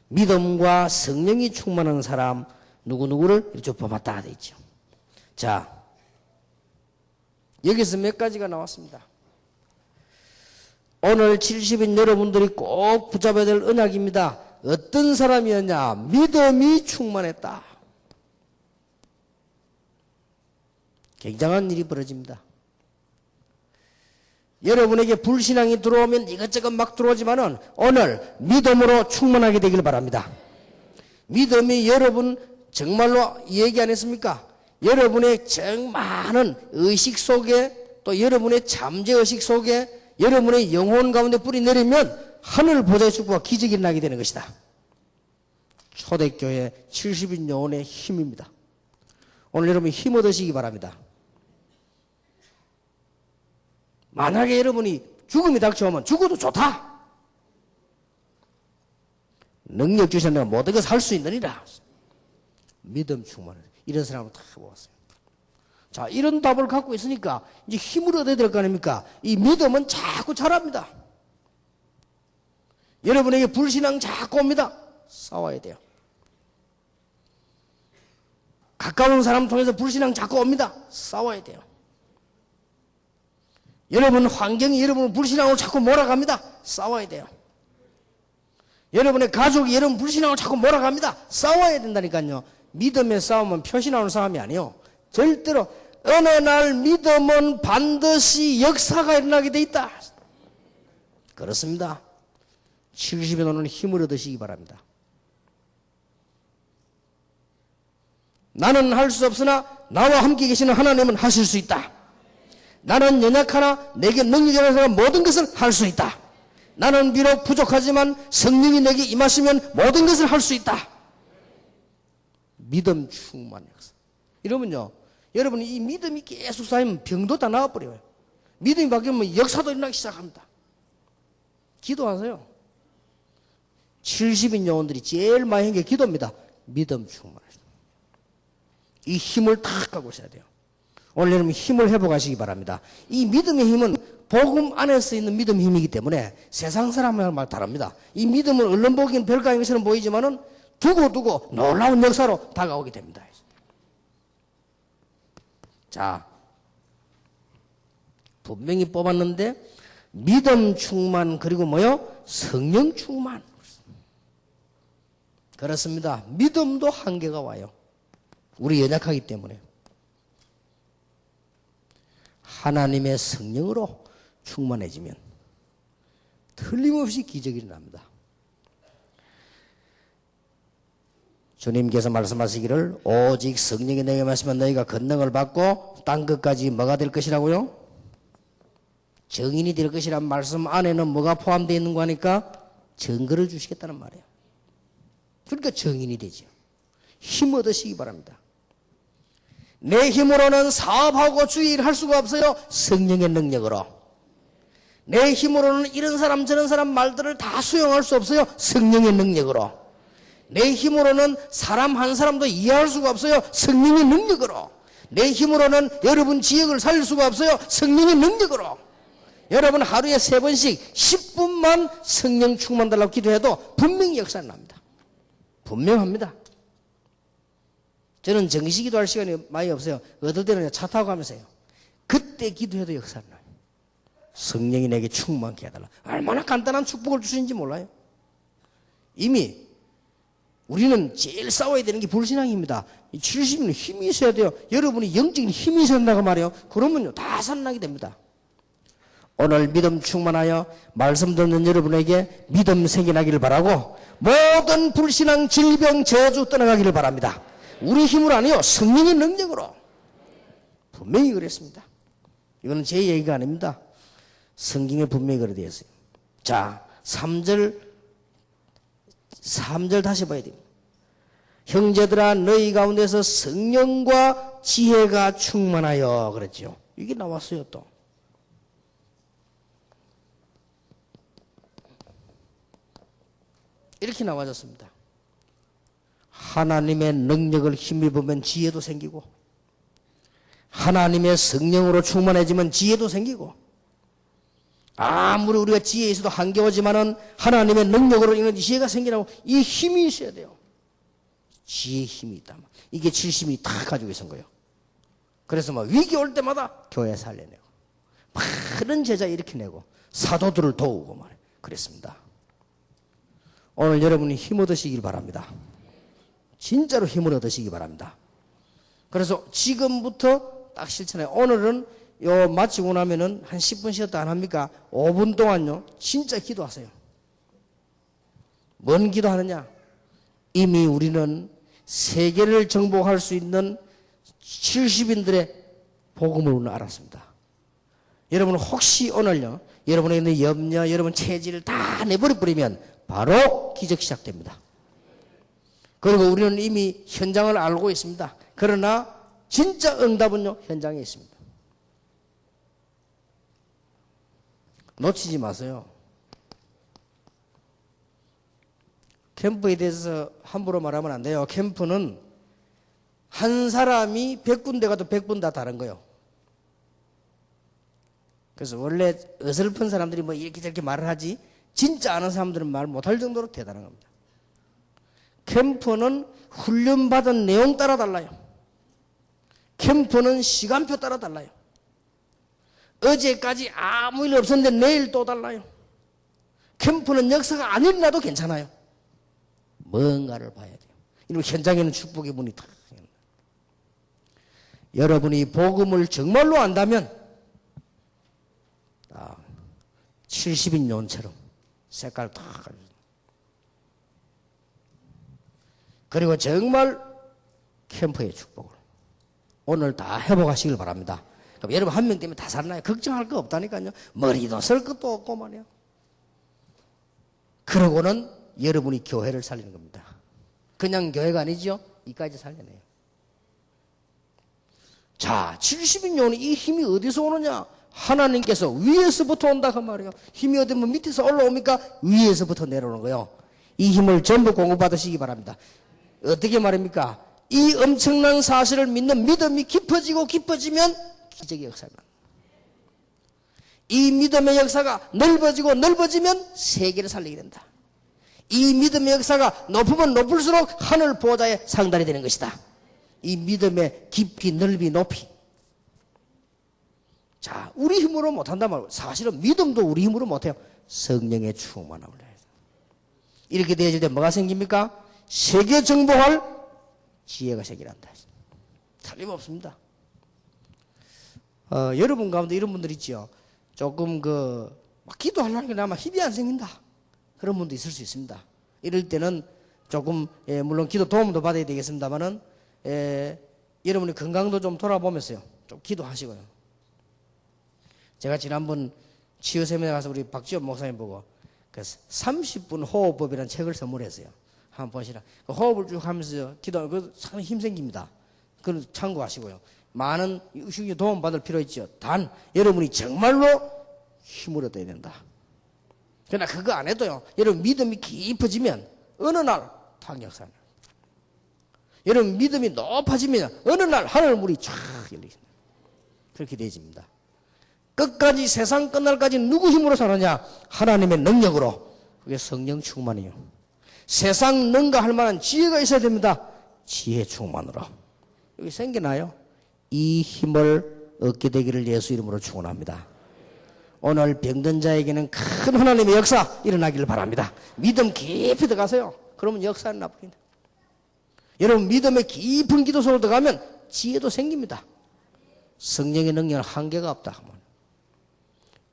믿음과 성령이 충만한 사람 누구누구를 이렇게 뽑았다 되어 있죠. 자, 여기서 몇 가지가 나왔습니다. 오늘 70인 여러분들이 꼭 붙잡아야 될 언약입니다. 어떤 사람이었냐? 믿음이 충만했다. 굉장한 일이 벌어집니다. 여러분에게 불신앙이 들어오면 이것저것 막 들어오지만은 오늘 믿음으로 충만하게 되길 바랍니다. 믿음이 여러분 정말로 얘기 안 했습니까? 여러분의 정 많은 의식 속에 또 여러분의 잠재의식 속에 여러분의 영혼 가운데 뿌리 내리면 하늘 보좌의 축복과 기적이 일어나게 되는 것이다. 초대교회 70인 영혼의 힘입니다. 오늘 여러분 힘 얻으시기 바랍니다. 만약에 여러분이 죽음이 닥쳐오면 죽어도 좋다. 능력 주신 내가 모든 것을 할 수 있느니라. 믿음 충만해. 이런 사람을 다 모았어요. 자, 이런 답을 갖고 있으니까 이제 힘을 얻어야 될 거 아닙니까? 이 믿음은 자꾸 자랍니다. 여러분에게 불신앙 자꾸 옵니다. 싸워야 돼요. 가까운 사람 통해서 불신앙 자꾸 옵니다. 싸워야 돼요. 여러분 환경이 여러분을 불신앙으로 자꾸 몰아갑니다. 싸워야 돼요. 여러분의 가족이 여러분 불신앙으로 자꾸 몰아갑니다. 싸워야 된다니까요. 믿음의 싸움은 표시나오는 싸움이 아니에요. 절대로 어느 날 믿음은 반드시 역사가 일어나게 돼 있다. 그렇습니다. 70에 오는 힘을 얻으시기 바랍니다. 나는 할 수 없으나 나와 함께 계시는 하나님은 하실 수 있다. 나는 연약하나 내게 능력이 있는 사람 모든 것을 할 수 있다. 나는 비록 부족하지만 성령이 내게 임하시면 모든 것을 할 수 있다. 믿음 충만 역사. 이러면요, 여러분이 이 믿음이 계속 쌓이면 병도 다 나와버려요. 믿음이 바뀌면 역사도 일어나기 시작합니다. 기도하세요. 70인 영혼들이 제일 많이 한 게 기도입니다. 믿음 충만. 이 힘을 탁 갖고 있어야 돼요. 오늘 여러분 힘을 회복하시기 바랍니다. 이 믿음의 힘은 복음 안에서 있는 믿음 힘이기 때문에 세상 사람과는 말 다릅니다. 이 믿음은 얼른 보기엔 별거 것처럼 보이지만은 두고 놀라운 역사로 다가오게 됩니다. 자, 분명히 뽑았는데 믿음 충만 그리고 뭐요? 성령 충만. 그렇습니다. 믿음도 한계가 와요. 우리 연약하기 때문에. 하나님의 성령으로 충만해지면 틀림없이 기적이 일어납니다. 주님께서 말씀하시기를 오직 성령이 내게 말씀하면 너희가 권능을 받고 땅 끝까지 뭐가 될 것이라고요? 증인이 될 것이란 말씀 안에는 뭐가 포함되어 있는 거 하니까 증거를 주시겠다는 말이에요. 그러니까 증인이 되죠. 힘 얻으시기 바랍니다. 내 힘으로는 사업하고 주의를 할 수가 없어요. 성령의 능력으로. 내 힘으로는 이런 사람 저런 사람 말들을 다 수용할 수 없어요. 성령의 능력으로. 내 힘으로는 사람 한 사람도 이해할 수가 없어요. 성령의 능력으로. 내 힘으로는 여러분 지역을 살릴 수가 없어요. 성령의 능력으로. 여러분 하루에 3번씩 10분만 성령 충만 달라고 기도해도 분명히 역사는 납니다. 분명합니다. 저는 정시 기도할 시간이 많이 없어요. 어떨 때는 차 타고 가면서 해요. 그때 기도해도 역사는 나요. 성령이 내게 충만케 해달라. 얼마나 간단한 축복을 주시는지 몰라요. 이미 우리는 제일 싸워야 되는 게 불신앙입니다. 70은 힘이 있어야 돼요. 여러분이 영적인 힘이 있어야 한다고 말이에요. 그러면요 다 살아나게 됩니다. 오늘 믿음 충만하여 말씀 듣는 여러분에게 믿음 생겨나기를 바라고 모든 불신앙 질병 저주 떠나가기를 바랍니다. 우리 힘으로 아니요 성령의 능력으로. 분명히 그랬습니다. 이거는 제 얘기가 아닙니다. 성경에 분명히 그렇게 되어 있어요. 자, 3절 다시 봐야 됩니다. 형제들아 너희 가운데서 성령과 지혜가 충만하여 그랬죠. 이게 나왔어요 또. 이렇게 나와졌습니다. 하나님의 능력을 힘입으면 지혜도 생기고 하나님의 성령으로 충만해지면 지혜도 생기고 아무리 우리가 지혜에 있어도 한계오지만은 하나님의 능력으로 인한 지혜가 생기라고 이 힘이 있어야 돼요. 지혜의 힘이 있다. 이게 70이 다 가지고 있는 거예요. 그래서 막 위기 올 때마다 교회 살려내고 많은 제자 일으켜내고 사도들을 도우고 말해 그랬습니다. 오늘 여러분이 힘 얻으시길 바랍니다. 진짜로 힘을 얻으시기 바랍니다. 그래서 지금부터 딱 실천해요. 오늘은 요 마치고 나면은 한 10분 쉬었다 안 합니까? 5분 동안요 진짜 기도하세요. 뭔 기도하느냐? 이미 우리는 세계를 정복할 수 있는 70인들의 복음을 우리는 알았습니다. 여러분 혹시 오늘요 여러분의 있는 염려, 여러분 체질을 다 내버려버리면 바로 기적 시작됩니다. 그리고 우리는 이미 현장을 알고 있습니다. 그러나 진짜 응답은요 현장에 있습니다. 놓치지 마세요. 캠프에 대해서 함부로 말하면 안 돼요. 캠프는 한 사람이 100군데 가도 100분 다 다른 거예요. 그래서 원래 어설픈 사람들이 뭐 이렇게 저렇게 말을 하지 진짜 아는 사람들은 말 못할 정도로 대단한 겁니다. 캠프는 훈련받은 내용 따라 달라요. 캠프는 시간표 따라 달라요. 어제까지 아무 일 없었는데 내일 또 달라요. 캠프는 역사가 안 일어나도 괜찮아요. 뭔가를 봐야 돼요. 이러면 현장에는 축복의 문이 탁 열립니다. 여러분이 복음을 정말로 안다면 70인 요원처럼 색깔 탁 가지고 그리고 정말 캠프의 축복을 오늘 다 회복하시길 바랍니다. 그럼 여러분 한 명 때문에 다 살나요? 걱정할 거 없다니까요. 머리도 쓸 것도 없고 말이야. 그러고는 여러분이 교회를 살리는 겁니다. 그냥 교회가 아니죠. 이까지 살려내요. 자, 70인 요원이 이 힘이 어디서 오느냐? 하나님께서 위에서부터 온다 그 말이에요. 힘이 어디 뭐 밑에서 올라옵니까? 위에서부터 내려오는 거예요. 이 힘을 전부 공급받으시기 바랍니다. 어떻게 말입니까? 이 엄청난 사실을 믿는 믿음이 깊어지고 깊어지면 기적의 역사가 납니다. 이 믿음의 역사가 넓어지고 넓어지면 세계를 살리게 된다. 이 믿음의 역사가 높으면 높을수록 하늘 보좌에 상달이 되는 것이다. 이 믿음의 깊이 넓이 높이. 자, 우리 힘으로 못한단 말이에요. 사실은 믿음도 우리 힘으로 못해요. 성령의 충만함을 해야 돼요. 이렇게 되어질 때 뭐가 생깁니까? 세계 정복할 지혜가 생기란다. 틀림없습니다. 여러분 가운데 이런 분들 있죠. 조금 막 기도하려니까 아마 힘이 안 생긴다. 그런 분도 있을 수 있습니다. 이럴 때는 조금 물론 기도 도움도 받아야 되겠습니다만은 여러분이 건강도 좀 돌아보면서요. 좀 기도하시고요. 제가 지난번 치유 세미나 가서 우리 박지원 목사님 보고 그 30분 호흡법이라는 책을 선물했어요. 한번 보시라. 그 호흡을 쭉 하면서 기도, 그 상당히 힘 생깁니다. 그건 참고하시고요. 많은 의식이 도움 받을 필요 있죠. 단 여러분이 정말로 힘을 얻어야 된다. 그러나 그거 안 해도요. 여러분 믿음이 깊어지면 어느 날 탄력사는. 여러분 믿음이 높아지면 어느 날 하늘물이 쫙 열리겠습니다. 그렇게 되어집니다. 끝까지 세상 끝날까지 누구 힘으로 사느냐? 하나님의 능력으로. 그게 성령 충만이에요. 세상 능가할 만한 지혜가 있어야 됩니다. 지혜 충만으로. 여기 생겨나요. 이 힘을 얻게 되기를 예수 이름으로 축원합니다. 오늘 병든 자에게는 큰 하나님의 역사 일어나기를 바랍니다. 믿음 깊이 들어가세요. 그러면 역사는 나쁩니다. 여러분 믿음의 깊은 기도 속으로 들어가면 지혜도 생깁니다. 성령의 능력은 한계가 없다.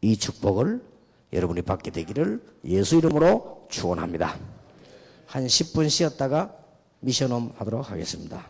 이 축복을 여러분이 받게 되기를 예수 이름으로 축원합니다. 한 10분 쉬었다가 미션홈 하도록 하겠습니다.